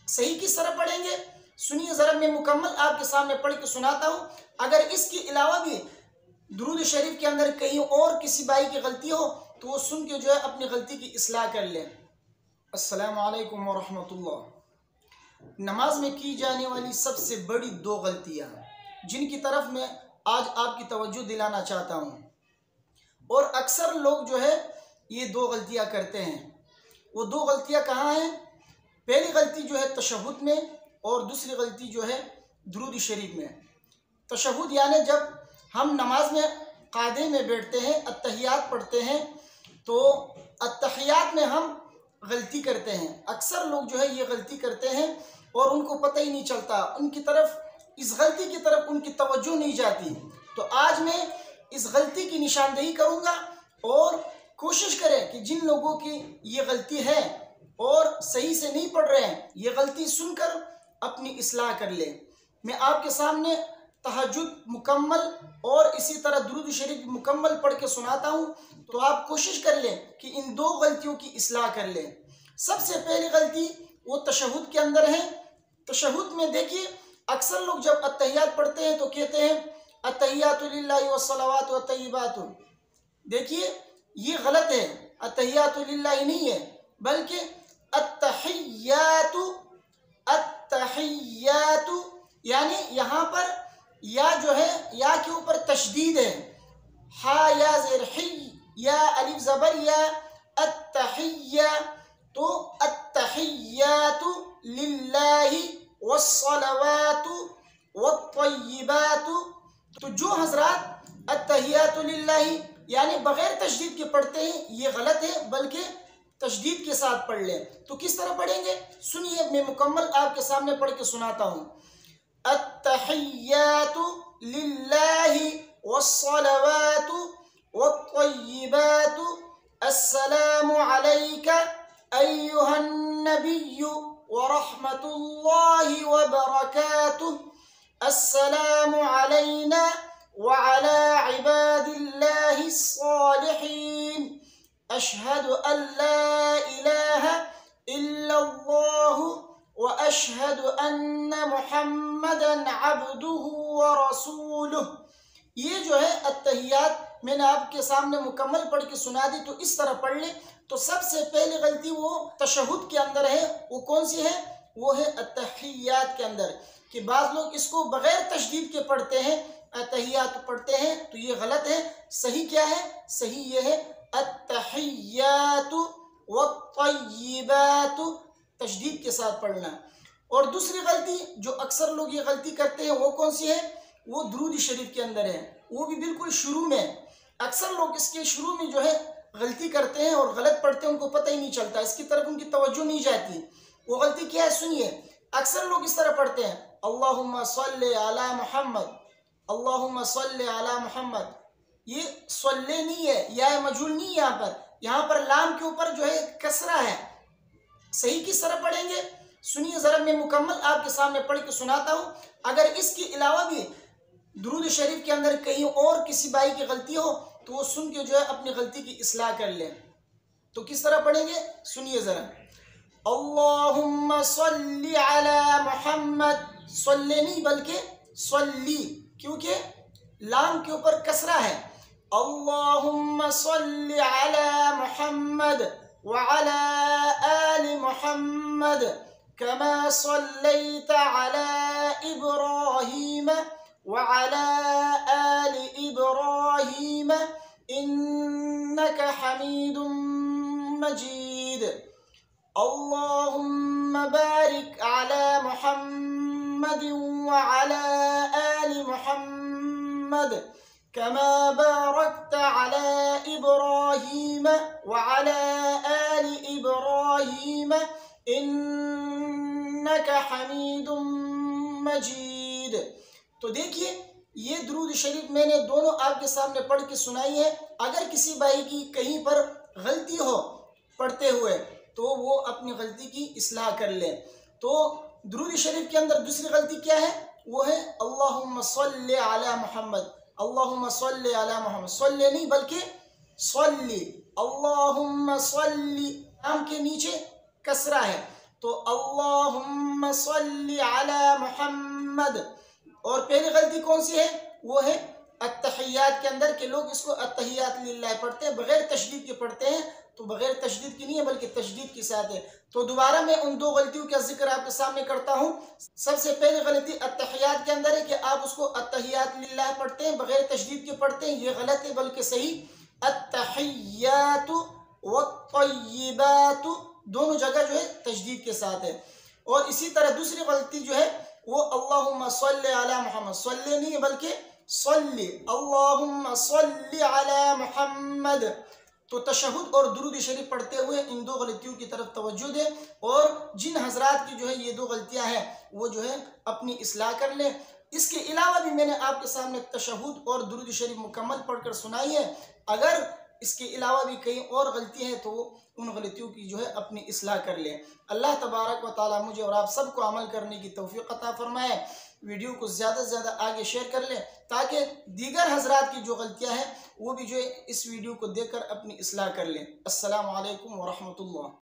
सही किस तरह पढ़ेंगे सुनिए ज़रा, मैं मुकम्मल आपके सामने पढ़ के सुनाता हूँ। अगर इसके अलावा भी दुरूद शरीफ के अंदर कहीं और किसी भाई की गलती हो तो वो सुन के जो है अपनी गलती की इस्लाह कर लें। अस्सलामु अलैकुम व रहमतुल्लाह। नमाज में की जाने वाली सबसे बड़ी दो गलतियाँ जिनकी तरफ मैं आज आपकी तवज्जो दिलाना चाहता हूँ, और अक्सर लोग जो है ये दो गलतियाँ करते हैं। वो दो गलतियाँ कहाँ हैं? पहली गलती जो है तशहुद में, और दूसरी गलती जो है दुरूद शरीफ में। तशहुद यानी जब हम नमाज में कायदे में बैठते हैं, अत्तहियात पढ़ते हैं, तो अत्तहियात में हम गलती करते हैं। अक्सर लोग जो है ये गलती करते हैं और उनको पता ही नहीं चलता, उनकी तरफ इस गलती की तरफ उनकी तवज्जो नहीं जाती। तो आज मैं इस गलती की निशानदेही करूँगा और कोशिश करें कि जिन लोगों की ये गलती है और सही से नहीं पढ़ रहे हैं, ये गलती सुनकर अपनी इस्लाह कर ले। मैं आपके सामने तहज्जुद मुकम्मल और इसी तरह दुरूद शरीफ मुकम्मल पढ़ के सुनाता हूँ, तो आप कोशिश कर लें कि इन दो गलतियों की इस्लाह कर लें। सबसे पहली गलती वो तशहुद के अंदर है। तशहुद में देखिए अक्सर लोग जब अत्तहियात पढ़ते हैं तो कहते हैं अत्तहियातु लिल्लाहि वस्सलावातु वत्तय्यिबातु। देखिए ये गलत है, अत्तहियातु लिल्लाहि नहीं है बल्कि अत्तहियातु। अत्तहियातु यानी यहाँ पर या जो है या के ऊपर तशदीद है, हा या ज़ेर ही या अलिफ ज़बर या अत्तहिया। तो अत्तहियातु लिल्लाहि वस्सलावातु वत्तय्यिबातु। तो जो हजरात अत्तहियातु लिल्लाहि यानी बगैर तशदीद के पढ़ते हैं ये गलत है, बल्कि तशदीद के साथ पढ़ लें। तो किस तरह पढ़ेंगे सुनिए, मैं मुकम्मल आपके सामने पढ़ के सुनाता हूँ। अत्तहियातु लिल्लाहि वस्सलावातु वत्तय्यिबातु अस्सलामु अलैका अय्युहन नबिय्यु व रहमतुल्लाहि व बरकातुहु अस्सलामु अलैना व अला इबादिल्लाहि स्सालिहीन अशहदु अल्ला इलाहा इल्लल्लाहु व अशहदु अन्ना मुहम्मदन अब्दुहु व रसूलुहु। ये जो है अत्तहियात मैंने आपके सामने मुकम्मल पढ़ के सुना दी, तो इस तरह पढ़ ले। तो सबसे पहली गलती वो तशहुद के अंदर है, वो कौन सी है? वो है अत्तहियात के अंदर, कि बाज़ लोग इसको बगैर तशदीद के पढ़ते हैं, अत्तहियात पढ़ते हैं, तो ये गलत है। सही क्या है? सही ये है अत्तहियातु वत्तय्यिबातु, तशदीद के साथ पढ़ना। और दूसरी गलती जो अक्सर लोग ये गलती करते हैं वो कौन सी है? वो दुरूद शरीफ के अंदर है, वो भी बिल्कुल शुरू में। अक्सर लोग इसके शुरू में जो है गलती करते हैं और गलत पढ़ते हैं, उनको पता ही नहीं चलता, इसकी तरफ उनकी तवज्जो नहीं जाती। वो गलती क्या है सुनिए, अक्सर लोग इस तरह पढ़ते हैं अल्लाहुम्मा सल्ली अला मुहम्मद, अल्लाहुम्मा सल्ली अला मुहम्मद। ये सल्ले नहीं है, या मजहूल नहीं है, यहाँ पर लाम के ऊपर जो है कसरा है। सही किस तरह पढ़ेंगे सुनिए ज़रा, मैं मुकम्मल आपके सामने पढ़ के सुनाता हूँ। अगर इसके अलावा भी दुरूद शरीफ के अंदर कहीं और किसी भाई की गलती हो तो वो सुन के जो है अपनी गलती की इस्लाह कर लें। तो किस तरह पढ़ेंगे सुनिए ज़रा। अल्लाहुम्मा सल्ली अला मुहम्मद, सल्ले नहीं बल्कि सल्ली, क्योंकि लाम के ऊपर कसरा है। अल्लाहुम्मा सल्ली अला मुहम्मद व अला आलि मुहम्मद कमा सल्लैता अला इब्राहीम व अला आलि इब्राहीम इन्नका हमीदुम मजीद। अल्लाहुम्मा बारिक अला मुहम्मद व अला आलि मुहम्मद कमा बारकता अला इब्राहीम व अला आलि इब्राहीम इन्नका हमीदुम मजीद। तो देखिए ये दुरूद शरीफ मैंने दोनों आपके सामने पढ़ के सुनाई है। अगर किसी भाई की कहीं पर गलती हो पढ़ते हुए तो वो अपनी गलती की इस्लाह कर ले। तो दुरूद शरीफ के अंदर दूसरी गलती क्या है? वो है अल्लाहुम्मा सल्ली अला मुहम्मद, अल्लाहुम्मा सल्ली अला मुहम्मद, सल्ली नहीं बल्कि सल्ली, अल्लाहुम्मा सल्ली, आम के नीचे कसरा है। तो अल्लाहुम्मा सल्ली अला मुहम्मद। और पहली गलती कौन सी है? वो है अत्तहियात के अंदर के लोग इसको अत्तहियात लिल्लाह पढ़ते हैं, बगैर तशदीद के पढ़ते हैं। तो बगैर तशदीद की नहीं है बल्कि तशदीद के साथ है। तो दोबारा मैं उन दो गलतियों का जिक्र आपके सामने करता हूँ। सबसे पहली गलती अत्तहियात के अंदर है कि आप उसको अत्तहियात लिल्लाह पढ़ते हैं, बगैर तशदीद के पढ़ते हैं। ये गलत है, बल्कि सही अत्तहियातु वत्तय्यिबातु दोनों जगह जो है तशदीद के साथ है। और इसी तरह दूसरी गलती जो है वो अल्लाहुम्मा सल्ली अला मुहम्मद, सल्ली नहीं है बल्कि सल्ली, अल्लाहुम्मा सल्ली अला मुहम्मद। तो तशहुद और दुरूद शरीफ पढ़ते हुए इन दो गलतियों की तरफ तवज्जो दें। और जिन हजरात की जो है ये दो गलतियां हैं वो जो है अपनी इस्लाह कर लें। इसके अलावा भी मैंने आपके सामने तशहुद और दुरूद शरीफ मुकम्मल पढ़कर सुनाई है। अगर इसके अलावा भी कई और गलतियां हैं तो उन गलतियों की जो है अपनी इस्लाह कर लें। अल्लाह तबारक व तआला मुझे और आप सबको अमल करने की तौफीक अता फरमाए। वीडियो को ज़्यादा से ज़्यादा आगे शेयर कर लें ताकि दीगर हजरात की जो गलतियां हैं वो भी जो है इस वीडियो को देखकर अपनी इस्लाह कर लें। अस्सलामु अलैकुम व रहमतुल्लाह।